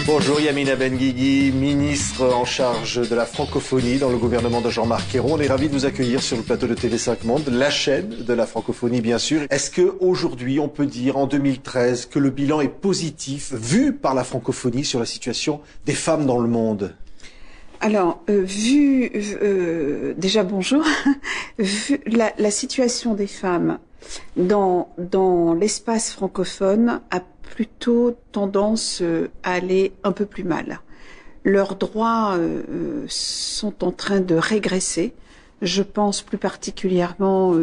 Bonjour Yamina Benguigui, ministre en charge de la francophonie dans le gouvernement de Jean-Marc Ayrault. On est ravis de vous accueillir sur le plateau de TV5 Monde, la chaîne de la francophonie bien sûr. Est-ce qu'aujourd'hui on peut dire en 2013 que le bilan est positif vu par la francophonie sur la situation des femmes dans le monde ? Alors, déjà bonjour, vu la situation des femmes dans l'espace francophone a plutôt tendance à aller un peu plus mal. Leurs droits sont en train de régresser. Je pense plus particulièrement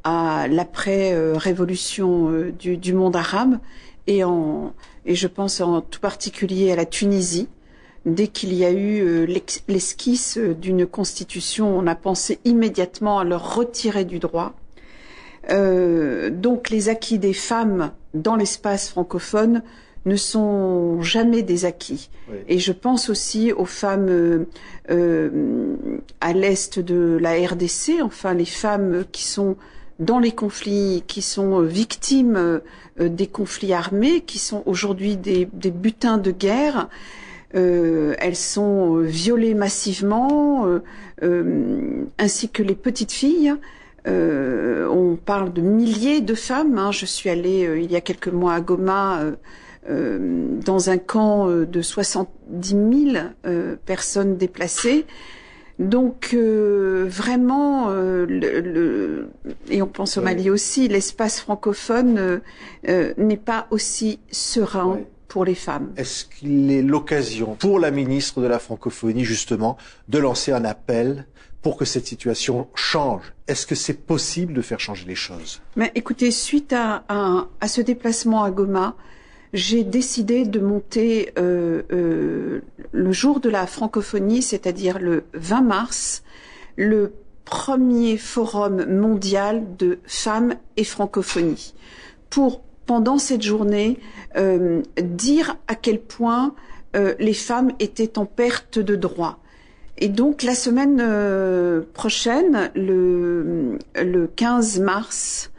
à l'après-révolution du monde arabe et je pense en tout particulier à la Tunisie. Dès qu'il y a eu l'esquisse d'une constitution, on a pensé immédiatement à leur retirer du droit. Donc les acquis des femmes dans l'espace francophone ne sont jamais des acquis. Oui. Et je pense aussi aux femmes à l'est de la RDC, enfin les femmes qui sont dans les conflits, qui sont victimes des conflits armés, qui sont aujourd'hui des butins de guerre. Elles sont violées massivement, ainsi que les petites filles. On parle de milliers de femmes. Je suis allée il y a quelques mois à Goma dans un camp de 70 000 personnes déplacées. Donc vraiment, et on pense au Mali aussi, l'espace francophone n'est pas aussi serein. Oui. Pour les femmes. Est-ce qu'il est l'occasion pour la ministre de la francophonie justement de lancer un appel pour que cette situation change? Est-ce que c'est possible de faire changer les choses? Mais écoutez, suite à ce déplacement à Goma, j'ai décidé de monter le jour de la francophonie, c'est-à-dire le 20 mars, le premier forum mondial de femmes et francophonie pour pendant cette journée, dire à quel point les femmes étaient en perte de droits. Et donc la semaine prochaine, le 15 mars,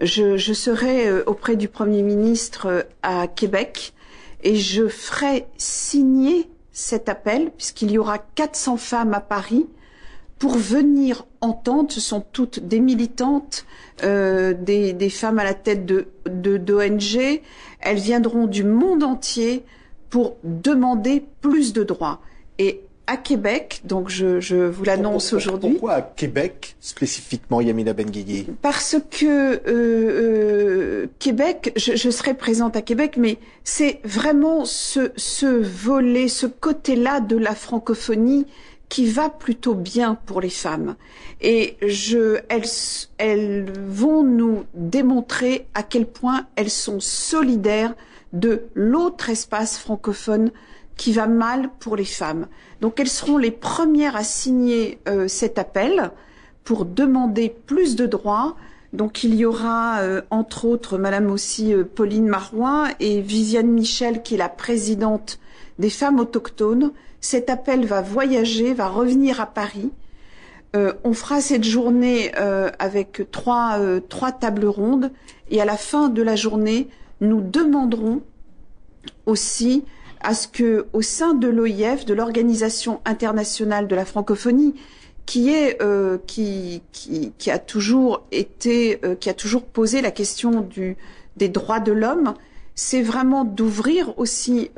je serai auprès du Premier ministre à Québec et je ferai signer cet appel, puisqu'il y aura 400 femmes à Paris, pour venir entendre. Ce sont toutes des militantes, des femmes à la tête d'ONG. Elles viendront du monde entier pour demander plus de droits. Et à Québec, donc je vous l'annonce aujourd'hui. Pourquoi à Québec spécifiquement, Yamina Benguigui? Parce que Québec, je serai présente à Québec, mais c'est vraiment ce volet, ce côté-là de la francophonie qui va plutôt bien pour les femmes. Et elles vont nous démontrer à quel point elles sont solidaires de l'autre espace francophone qui va mal pour les femmes. Donc elles seront les premières à signer cet appel pour demander plus de droits. Donc il y aura entre autres Madame aussi Pauline Marouin et Viviane Michel qui est la présidente des femmes autochtones. Cet appel va voyager, va revenir à Paris. On fera cette journée avec trois tables rondes et à la fin de la journée, nous demanderons aussi à ce que, au sein de l'OIF, de l'Organisation internationale de la francophonie, qui a toujours posé la question des droits de l'homme, c'est vraiment d'ouvrir aussi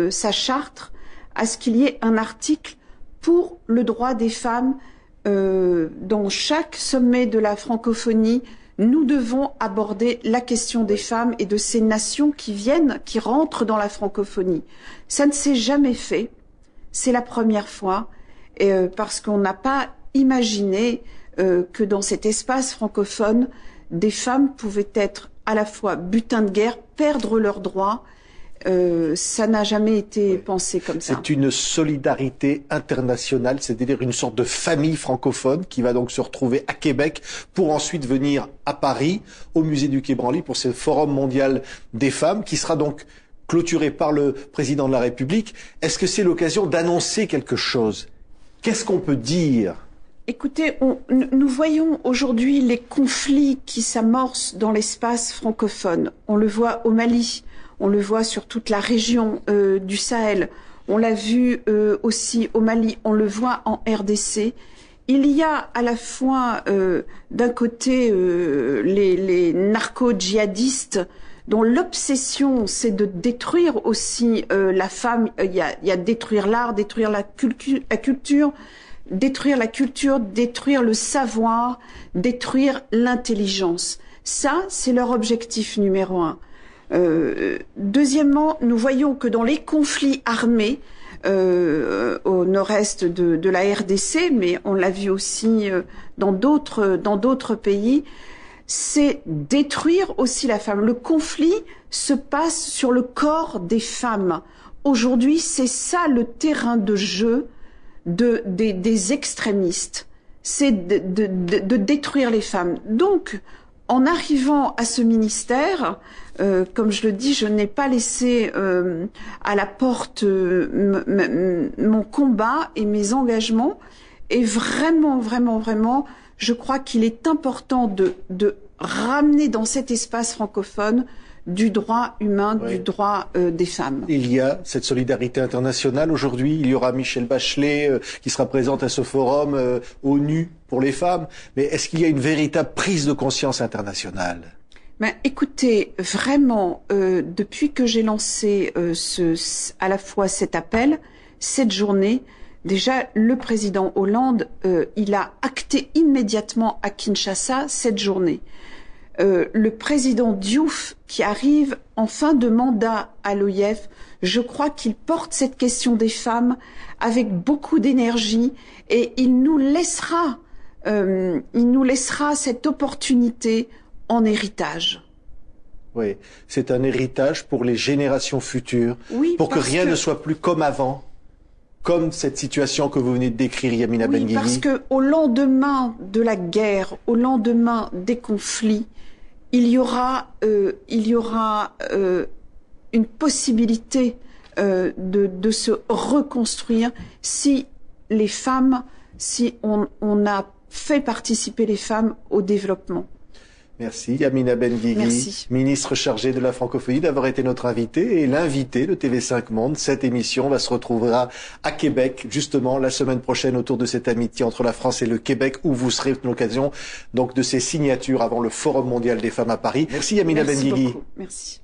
sa charte à ce qu'il y ait un article pour le droit des femmes. Dans chaque sommet de la francophonie, nous devons aborder la question des femmes et de ces nations qui rentrent dans la francophonie. Ça ne s'est jamais fait, c'est la première fois, parce qu'on n'a pas imaginé que dans cet espace francophone, des femmes pouvaient être à la fois butin de guerre, perdre leurs droits. Ça n'a jamais été pensé comme ça. C'est une solidarité internationale, c'est-à-dire une sorte de famille francophone qui va donc se retrouver à Québec pour ensuite venir à Paris, au musée du Quai Branly, pour ce forum mondial des femmes qui sera donc clôturé par le président de la République. Est-ce que c'est l'occasion d'annoncer quelque chose? Qu'est-ce qu'on peut dire? Écoutez, nous voyons aujourd'hui les conflits qui s'amorcent dans l'espace francophone. On le voit au Mali, on le voit sur toute la région du Sahel, on l'a vu aussi au Mali, on le voit en RDC. Il y a à la fois d'un côté les narco-djihadistes dont l'obsession c'est de détruire aussi la femme. Il y a détruire l'art, détruire la culture, détruire le savoir, détruire l'intelligence. Ça, c'est leur objectif numéro un. Deuxièmement, nous voyons que dans les conflits armés, au nord-est de la RDC, mais on l'a vu aussi dans d'autres pays, c'est détruire aussi la femme. Le conflit se passe sur le corps des femmes. Aujourd'hui, c'est ça le terrain de jeu des extrémistes. C'est de détruire les femmes. Donc, en arrivant à ce ministère, comme je le dis, je n'ai pas laissé à la porte mon combat et mes engagements. Et vraiment, je crois qu'il est important de ramener dans cet espace francophone du droit humain, du droit des femmes. Il y a cette solidarité internationale aujourd'hui. Il y aura Michelle Bachelet qui sera présente à ce forum ONU pour les femmes. Mais est-ce qu'il y a une véritable prise de conscience internationale? Écoutez, vraiment, depuis que j'ai lancé à la fois cet appel, cette journée, déjà le président Hollande, il a acté immédiatement à Kinshasa cette journée. Le président Diouf, qui arrive en fin de mandat à l'OIF, je crois qu'il porte cette question des femmes avec beaucoup d'énergie et il nous laissera cette opportunité en héritage. Oui, c'est un héritage pour les générations futures, pour que rien ne soit plus comme avant, comme cette situation que vous venez de décrire, Yamina Ben Guigui. Parce que au lendemain de la guerre, au lendemain des conflits, il y aura une possibilité de se reconstruire si les femmes, si on a fait participer les femmes au développement. Merci Yamina Ben Guigui, ministre chargée de la francophonie, d'avoir été notre invitée et l'invité de TV5 Monde. Cette émission se retrouvera à Québec, justement, la semaine prochaine autour de cette amitié entre la France et le Québec, où vous serez à l'occasion donc de ces signatures avant le Forum mondial des femmes à Paris. Merci Yamina Ben Guigui. Merci.